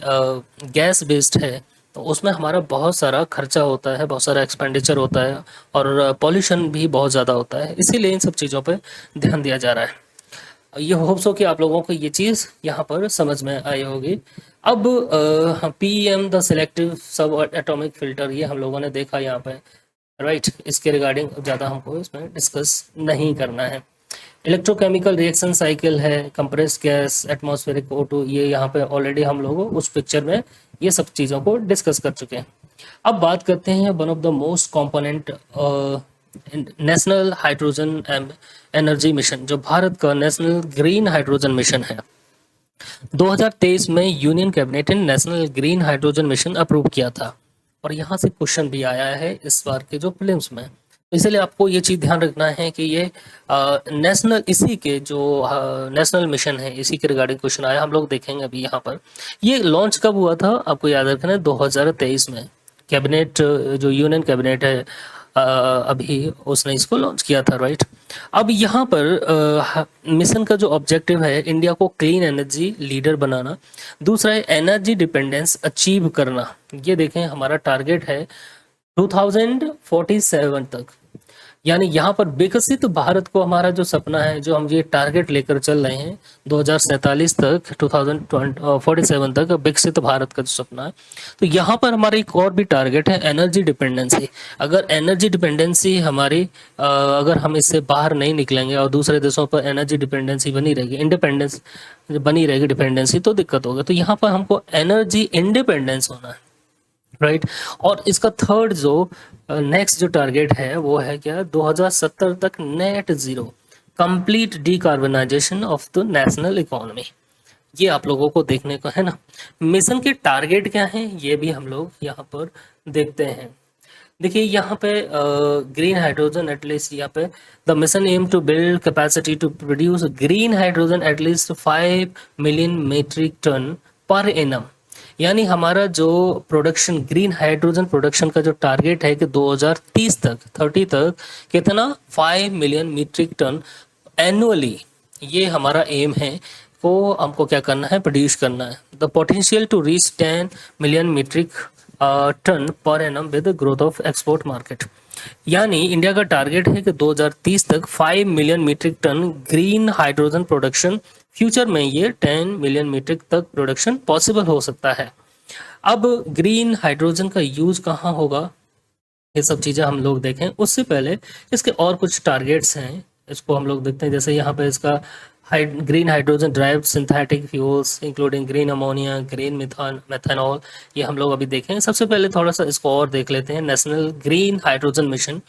गैस बेस्ड है, तो उसमें हमारा बहुत सारा खर्चा होता है, बहुत सारा एक्सपेंडिचर होता है और पॉल्यूशन भी बहुत ज़्यादा होता है। इसीलिए इन सब चीज़ों पर ध्यान दिया जा रहा है। ये होप्स हो कि आप लोगों को ये चीज़ यहाँ पर समझ में आई होगी। अब पीएम द सिलेक्टिव सब एटॉमिक फिल्टर, ये हम लोगों ने देखा यहाँ पे, राइट। इसके रिगार्डिंग ज़्यादा हमको इसमें डिस्कस नहीं करना है। इलेक्ट्रोकेमिकल रिएक्शन साइकिल है, कंप्रेस्ड गैस, एटमॉस्फेरिक O2, ये यहाँ पे ऑलरेडी हम लोग उस पिक्चर में ये सब चीज़ों को डिस्कस कर चुके हैं। अब बात करते हैं one of the most component national hydrogen energy mission, जो भारत का नेशनल ग्रीन हाइड्रोजन मिशन है। 2023 में यूनियन कैबिनेट ने national green hydrogen mission approve किया था और यहाँ से क्वेश्चन भी आया है इस बार के जो प्रीलिम्स में। इसलिए आपको ये चीज़ ध्यान रखना है कि ये नेशनल, इसी के जो नेशनल मिशन है, इसी के रिगार्डिंग क्वेश्चन आया, हम लोग देखेंगे अभी यहाँ पर। ये लॉन्च कब हुआ था आपको याद रखना है, 2023 में। कैबिनेट जो यूनियन कैबिनेट है अभी उसने इसको लॉन्च किया था, राइट। अब यहाँ पर मिशन का जो ऑब्जेक्टिव है, इंडिया को क्लीन एनर्जी लीडर बनाना। दूसरा है एनर्जी डिपेंडेंस अचीव करना। ये देखें हमारा टारगेट है 2047 तक, यानी यहाँ पर विकसित भारत को, हमारा जो सपना है, जो हम ये टारगेट लेकर चल रहे हैं 2047 तक, 2047 तक विकसित भारत का जो सपना है, तो यहाँ पर हमारा एक और भी टारगेट है एनर्जी डिपेंडेंसी। अगर एनर्जी डिपेंडेंसी हमारी अगर हम इससे बाहर नहीं निकलेंगे और दूसरे देशों पर एनर्जी डिपेंडेंसी बनी रहेगी, इंडिपेंडेंस बनी रहेगी, डिपेंडेंसी, तो दिक्कत होगा। तो यहाँ पर हमको एनर्जी इंडिपेंडेंस होना है, राइट। और इसका थर्ड जो नेक्स्ट जो टारगेट है वो है क्या, 2070 तक net zero complete decarbonisation of the national economy. ये आप लोगों को देखने को है ना। मिशन के टारगेट क्या हैं ये भी हम लोग यहाँ पर देखते हैं। देखिए यहाँ पे ग्रीन हाइड्रोजन एटलीस्ट, यहाँ पे the mission aim to build capacity to produce green hydrogen at least 5 million metric ton per annum. यानी हमारा जो प्रोडक्शन, ग्रीन हाइड्रोजन प्रोडक्शन का जो टारगेट है कि 2030 तक, 30 तक कितना, 5 मिलियन मीट्रिक टन एनुअली, ये हमारा एम है। को हमको क्या करना है, प्रोड्यूस करना है। The potential to reach 10 million metric ton per annum with growth of export market. यानी इंडिया का टारगेट है कि 2030 तक 5 million metric ton green hydrogen production, future में ये 10 मिलियन मीट्रिक तक प्रोडक्शन पॉसिबल हो सकता है। अब ग्रीन हाइड्रोजन का यूज कहाँ होगा, ये सब चीज़ें हम लोग देखें। उससे पहले इसके और कुछ टारगेट्स हैं, इसको हम लोग देखते हैं। जैसे यहाँ पे इसका green hydrogen drive synthetic fuels including green ammonia, green methanol, ये हम लोग अभी देखें। सबसे पहले थोड़ा सा इसको और देख लेते हैं, नेशनल ग्रीन हाइड्रोजन मिशन।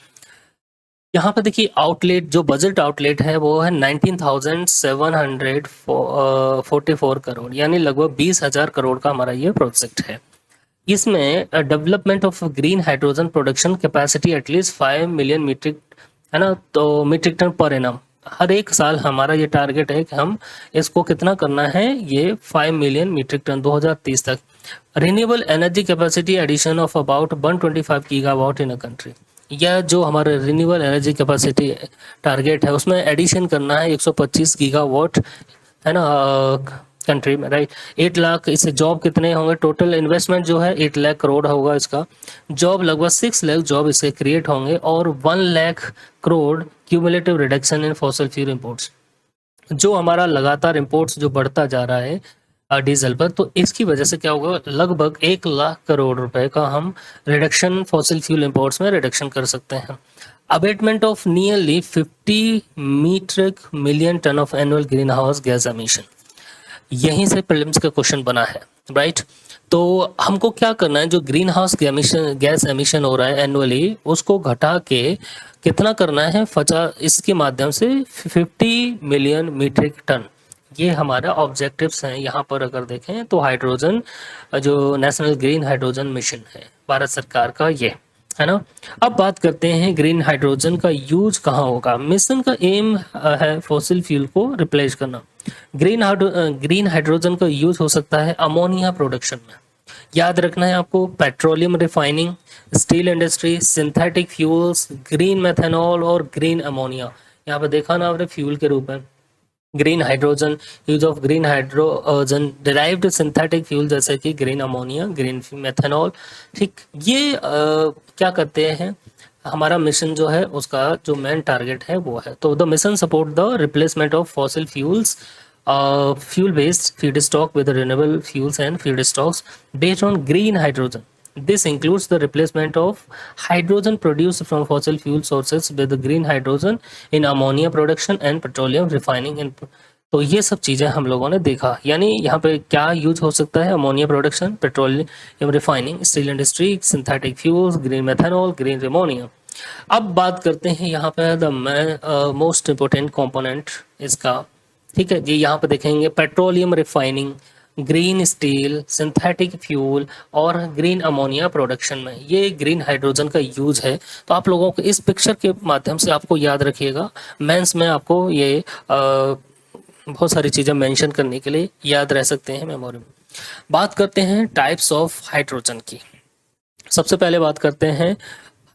यहाँ पे देखिए आउटलेट, जो बजट आउटलेट है वो है 19,744 करोड़, यानी लगभग 20,000 करोड़ का हमारा ये प्रोजेक्ट है। इसमें development of green hydrogen production capacity at least 5 million metric, है ना, तो मीट्रिक टन पर एनम। हर एक साल हमारा ये टारगेट है कि हम इसको कितना करना है, ये 5 मिलियन मीट्रिक टन 2030 तक। Renewable energy capacity addition of about 125 gigawatt in a country, या जो हमारा रिन्यूएबल एनर्जी कैपेसिटी टारगेट है उसमें एडिशन करना है 125 गीगावाट, है ना, कंट्री में, राइट। 8 लाख, इससे जॉब कितने होंगे, टोटल इन्वेस्टमेंट जो है 8 लाख करोड़ होगा इसका। जॉब लगभग 6 लाख जॉब इससे क्रिएट होंगे और 1 lakh crore cumulative reduction in fossil fuel imports. जो हमारा लगातार इम्पोर्ट्स जो बढ़ता जा रहा है डीजल पर, तो इसकी वजह से क्या होगा, लगभग 1 लाख करोड़ रुपए का हम रिडक्शन फॉसिल फ्यूल इम्पोर्ट्स में रिडक्शन कर सकते हैं। Abatement of nearly 50 metric million ton of annual green house gas emission, यहीं से प्रीलिम्स का क्वेश्चन बना है, राइट। तो हमको क्या करना है, जो ग्रीन हाउस गैस एमिशन हो रहा है एनुअली, उसको घटा के कितना करना है, 50, इसके माध्यम से 50 मिलियन मीट्रिक टन, ये हमारा ऑब्जेक्टिव्स हैं। यहाँ पर अगर देखें तो हाइड्रोजन, जो नेशनल ग्रीन हाइड्रोजन मिशन है भारत सरकार का, ये है ना। अब बात करते हैं ग्रीन हाइड्रोजन का यूज कहाँ होगा। मिशन का एम है फॉसिल फ्यूल को रिप्लेस करना। ग्रीन हाइड्रोजन का यूज हो सकता है अमोनिया प्रोडक्शन में, याद रखना है आपको, petroleum refining, steel industry, synthetic fuels, green methanol और ग्रीन अमोनिया। यहाँ पे देखा ना आपने, फ्यूल के रूप में green hydrogen, use of green hydrogen derived synthetic fuel जैसे कि ग्रीन अमोनिया, ग्रीन मेथनॉल, ठीक। ये क्या करते हैं, हमारा मिशन जो है उसका जो मेन टारगेट है वो है, तो the mission support the replacement of fossil fuels fuel based feedstock with renewable fuels and feedstocks based on green hydrogen. This includes the replacement of hydrogen produced from fossil fuel sources with green hydrogen in ammonia production and petroleum refining in, तो ये सब चीज़ें हम लोगों ने देखा। यानी यहाँ पे क्या यूज हो सकता है, ammonia production, petroleum refining, steel industry, synthetic fuels, green methanol, green ammonia. अब बात करते हैं यहाँ पे द मोस्ट इम्पोर्टेंट कंपोनेंट इसका, ठीक है जी। यहाँ पे देखेंगे petroleum refining, green steel, synthetic fuel और ग्रीन अमोनिया प्रोडक्शन में ये ग्रीन हाइड्रोजन का यूज है। तो आप लोगों को इस पिक्चर के माध्यम से आपको याद रखिएगा, मेंस में आपको ये बहुत सारी चीज़ें मेंशन करने के लिए याद रह सकते हैं मेमोरी में। बात करते हैं टाइप्स ऑफ हाइड्रोजन की। सबसे पहले बात करते हैं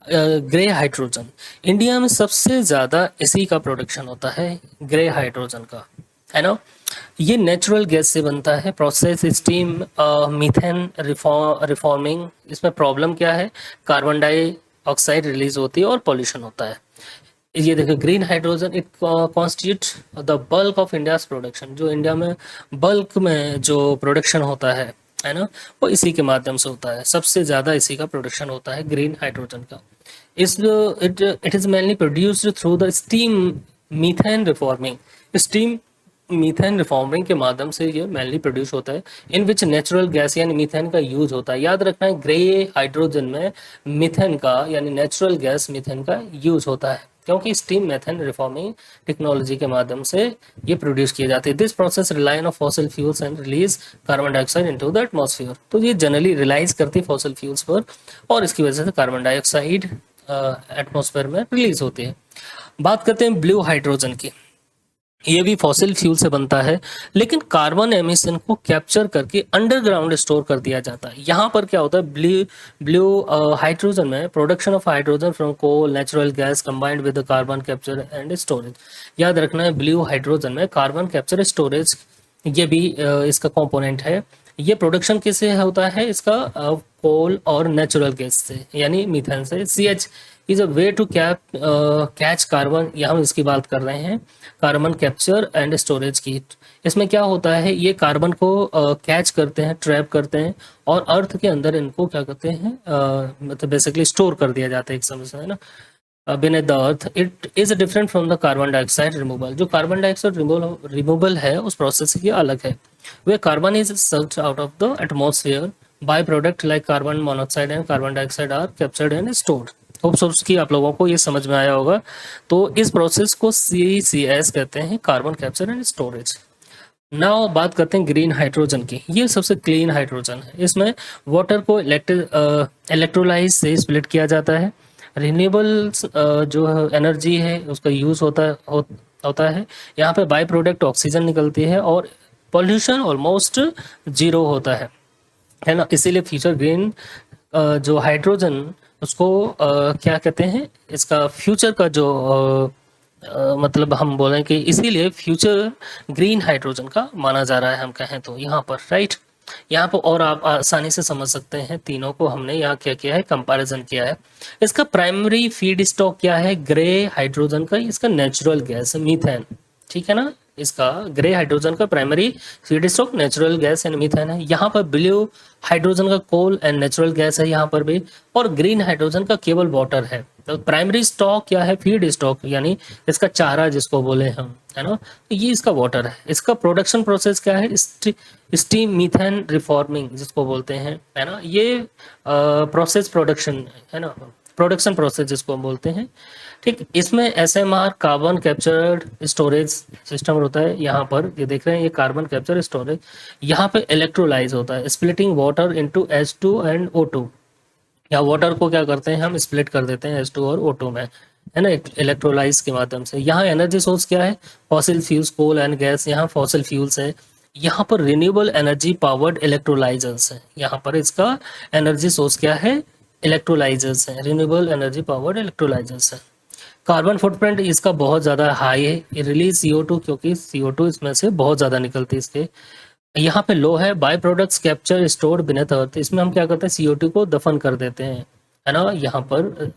ग्रे हाइड्रोजन। इंडिया में सबसे ज़्यादा इसी का प्रोडक्शन होता है, ग्रे हाइड्रोजन का, है ना। ये नेचुरल गैस से बनता है, प्रोसेस स्टीम मीथेन रिफॉर्मिंग। इसमें प्रॉब्लम क्या है, कार्बन डाइऑक्साइड रिलीज होती है और पॉल्यूशन होता है। ये देखो green hydrogen, it constitute the bulk of India's production. जो इंडिया में बल्क में जो प्रोडक्शन होता है ना, वो इसी के माध्यम से होता है, सबसे ज़्यादा इसी का प्रोडक्शन होता है ग्रीन हाइड्रोजन का। It is mainly produced through the steam methane reforming. Steam methane reforming के माध्यम से ये मेनली प्रोड्यूस होता है, इन विच नेचुरल गैस यानी मीथेन का यूज होता है। याद रखना है, ग्रे हाइड्रोजन में मीथेन का यानी नेचुरल गैस मीथेन का यूज होता है, क्योंकि स्टीम मेथेन रिफॉर्मिंग टेक्नोलॉजी के माध्यम से ये प्रोड्यूस किए जाते हैं। This process rely on fossil fuels and release carbon dioxide into the atmosphere. तो ये जनरली रिलाइज करती है फॉसिल फ्यूल्स पर, और इसकी वजह से कार्बन डाइऑक्साइड एटमॉस्फेयर में रिलीज होती है। बात करते हैं ब्लू हाइड्रोजन की। ये भी फॉसिल फ्यूल से बनता है, लेकिन कार्बन एमिशन को कैप्चर करके अंडरग्राउंड स्टोर कर दिया जाता है। यहाँ पर क्या होता है, ब्लू हाइड्रोजन में production of hydrogen from coal, natural gas combined with carbon capture and storage. याद रखना है, ब्लू हाइड्रोजन में कार्बन कैप्चर स्टोरेज ये भी इसका कंपोनेंट है। ये प्रोडक्शन किससे होता है, इसका कोल और नेचुरल गैस से, यानी मीथेन से। CH is a way to catch carbon, यहाँ हम इसकी बात कर रहे हैं, कार्बन कैप्चर एंड स्टोरेज की। इसमें क्या होता है, ये कार्बन को कैच करते हैं, ट्रैप करते हैं, और अर्थ के अंदर इनको क्या करते हैं, मतलब बेसिकली स्टोर कर दिया जाता है एक समय से, है ना, beneath the earth. It is different from the carbon dioxide removal. जो कार्बन डाइऑक्साइड रिमूवल है उस प्रोसेस से ये अलग है। वे carbon is sucked out of the atmosphere. By product like carbon monoxide and carbon dioxide are captured and stored. Hope सोच की आप लोगों को ये समझ में आया होगा। तो इस प्रोसेस को CCS कहते हैं, carbon capture and storage. Now बात करते हैं ग्रीन हाइड्रोजन की। ये सबसे क्लीन हाइड्रोजन है। इसमें वाटर को इलेक्ट्रोलाइज से स्प्लिट किया जाता है। रिन्यूएबल जो एनर्जी है उसका यूज़ होता है। यहाँ पे बाई प्रोडक्ट ऑक्सीजन निकलती है और पॉल्यूशन ऑलमोस्ट जीरो होता है ना। इसीलिए फ्यूचर ग्रीन जो हाइड्रोजन उसको क्या कहते हैं, इसका फ्यूचर का जो मतलब हम बोलें कि इसीलिए फ्यूचर ग्रीन हाइड्रोजन का माना जा रहा है, हम कहें तो यहाँ पर, राइट। यहाँ पर और आप आसानी से समझ सकते हैं, तीनों को हमने यहाँ क्या किया है, कंपैरिजन किया है। इसका प्राइमरी फीड स्टॉक क्या है, ग्रे हाइड्रोजन का, इसका नेचुरल गैस मीथेन, ठीक है ना। इसका ग्रे हाइड्रोजन का primary feedstock natural gas and methane है। यहाँ पर ब्लू हाइड्रोजन का कोल एंड नेचुरल गैस है यहाँ पर भी, और ग्रीन हाइड्रोजन का केवल वाटर है। तो प्राइमरी स्टॉक क्या है, फीड स्टॉक यानी इसका चारा जिसको बोले हम, है ना, तो ये इसका वाटर है। इसका प्रोडक्शन प्रोसेस क्या है, स्टीम मीथेन रिफॉर्मिंग जिसको बोलते हैं, है ना, ये प्रोसेस प्रोडक्शन है ना, प्रोडक्शन प्रोसेस जिसको हम बोलते हैं। ठीक, इसमें ASMR carbon captured storage system होता है। यहाँ पर ये देख रहे हैं, ये कार्बन कैप्चर स्टोरेज, यहाँ पे इलेक्ट्रोलाइज होता है, splitting water into H2 and O2, या वाटर को क्या करते हैं हम स्प्लिट कर देते हैं H2 और O2 में, है ना, इलेक्ट्रोलाइज के माध्यम से। यहाँ एनर्जी सोर्स क्या है, fossil fuels, coal and gas, यहाँ फॉसिल फ्यूल्स है। यहाँ पर रिन्यूएबल एनर्जी पावर्ड इलेक्ट्रोलाइजर्स है, यहाँ पर इसका एनर्जी सोर्स क्या है, इलेक्ट्रोलाइजर्स है, रिन्यूएबल एनर्जी पावर्ड इलेक्ट्रोलाइजर्स है। कार्बन फुटप्रिंट इसका बहुत ज़्यादा हाई है, ये रिलीज CO2, क्योंकि CO2 इसमें से बहुत ज़्यादा निकलती है इसके। यहाँ पे लो है, by products capture stored beneath earth, इसमें हम क्या करते हैं, CO2 को दफन कर देते हैं, है ना, यहाँ पर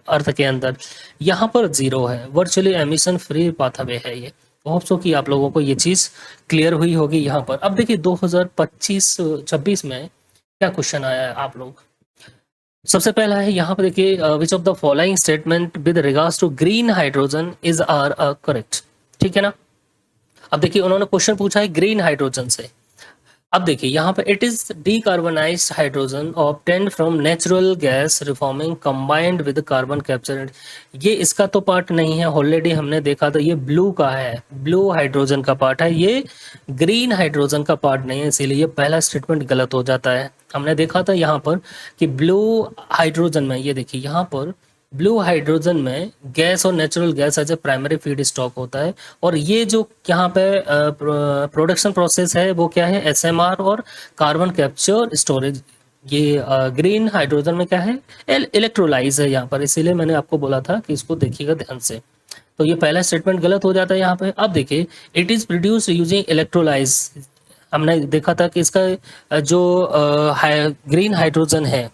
अर्थ के अंदर। यहाँ पर 0 है, वर्चुअली एमिशन फ्री पाथवे है ये। होप सो कि आप लोगों को ये चीज़ क्लियर हुई होगी यहाँ पर। अब देखिए 2025-26 में क्या क्वेश्चन आया है आप लोग। सबसे पहला है यहाँ पर देखिए, which of the following statement with regards to green hydrogen is are correct, ठीक है ना। अब देखिए उन्होंने क्वेश्चन पूछा है ग्रीन हाइड्रोजन से। अब देखिए यहाँ पे it is decarbonised hydrogen obtained from natural gas reforming combined with carbon capture. ये इसका तो पार्ट नहीं है, ऑलरेडी हमने देखा था, ये ब्लू का है, ब्लू हाइड्रोजन का पार्ट है, ये ग्रीन हाइड्रोजन का पार्ट नहीं है, इसीलिए पहला स्टेटमेंट गलत हो जाता है। हमने देखा था यहाँ पर कि ब्लू हाइड्रोजन में, ये देखिए यहाँ पर ब्लू हाइड्रोजन में गैस और natural gas as a primary feed stock होता है, और ये जो यहाँ पे प्रोडक्शन प्रोसेस है वो क्या है, SMR और कार्बन कैप्चर स्टोरेज। ये ग्रीन हाइड्रोजन में क्या है, इलेक्ट्रोलाइज है यहाँ पर, इसीलिए मैंने आपको बोला था कि इसको देखिएगा ध्यान से। तो ये पहला स्टेटमेंट गलत हो जाता है यहाँ पे। अब देखिए it is produce using electrolysed, हमने देखा था कि इसका जो ग्रीन हाइड्रोजन है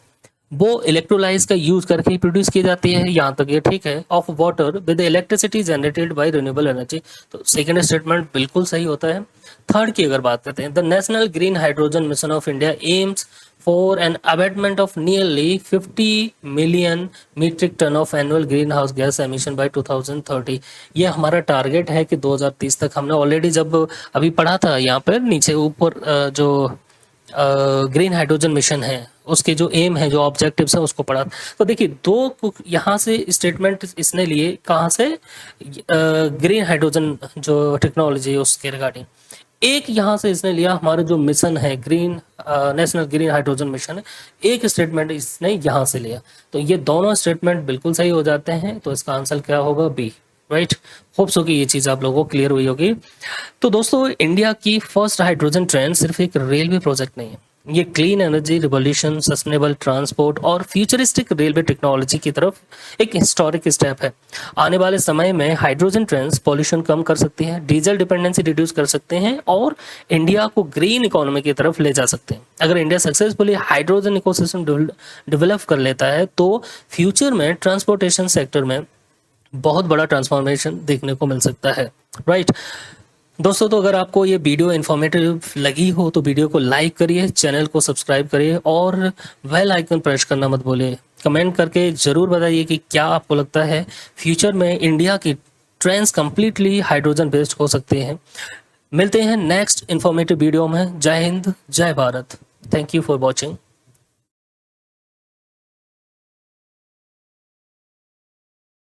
वो इलेक्ट्रोलाइज का यूज करके ही प्रोड्यूस की जाती है, यहाँ तक ये ठीक है, of water with electricity generated by renewable energy. तो सेकंड स्टेटमेंट बिल्कुल सही होता है। थर्ड की अगर बात करते हैं, the national green hydrogen mission of India aims for an abatement of nearly 50 million metric ton of annual green house gas emission by 2030। ये हमारा टारगेट है कि 2030 तक, हमने ऑलरेडी जब अभी पढ़ा था यहाँ पर नीचे ऊपर जो ग्रीन हाइड्रोजन मिशन है उसके जो एम है, जो ऑब्जेक्टिव्स है, उसको पढ़ा। तो देखिए दो यहाँ से स्टेटमेंट इसने लिए, कहाँ से, ग्रीन हाइड्रोजन जो टेक्नोलॉजी है उसके रिगार्डिंग। एक यहाँ से इसने लिया हमारा जो मिशन है green national green hydrogen mission है, एक स्टेटमेंट इसने यहाँ से लिया। तो ये दोनों स्टेटमेंट बिल्कुल सही हो जाते हैं, तो इसका आंसर क्या होगा, बी, राइट। होप सो कि ये चीज़ आप लोगों को क्लियर हुई होगी। तो दोस्तों इंडिया की फर्स्ट हाइड्रोजन ट्रेन सिर्फ एक रेलवे प्रोजेक्ट नहीं है, ये clean energy revolution, sustainable transport और फ्यूचरिस्टिक रेलवे टेक्नोलॉजी की तरफ एक हिस्टोरिक स्टेप है। आने वाले समय में हाइड्रोजन ट्रेन्स पॉल्यूशन कम कर सकती हैं, डीजल डिपेंडेंसी रिड्यूस कर सकते हैं और इंडिया को ग्रीन इकोनॉमी की तरफ ले जा सकते हैं। अगर India successfully hydrogen ecosystem develop कर लेता है तो फ्यूचर में ट्रांसपोर्टेशन सेक्टर में बहुत बड़ा ट्रांसफॉर्मेशन देखने को मिल सकता है, राइट। दोस्तों तो अगर आपको ये वीडियो इन्फॉर्मेटिव लगी हो तो वीडियो को लाइक करिए, चैनल को सब्सक्राइब करिए और बेल आइकन प्रेस करना मत भूलिए। कमेंट करके ज़रूर बताइए कि क्या आपको लगता है फ्यूचर में इंडिया की ट्रेन्स कम्प्लीटली हाइड्रोजन बेस्ड हो सकते हैं। मिलते हैं नेक्स्ट इन्फॉर्मेटिव वीडियो में। जय हिंद, जय Bharat. Thank you for watching.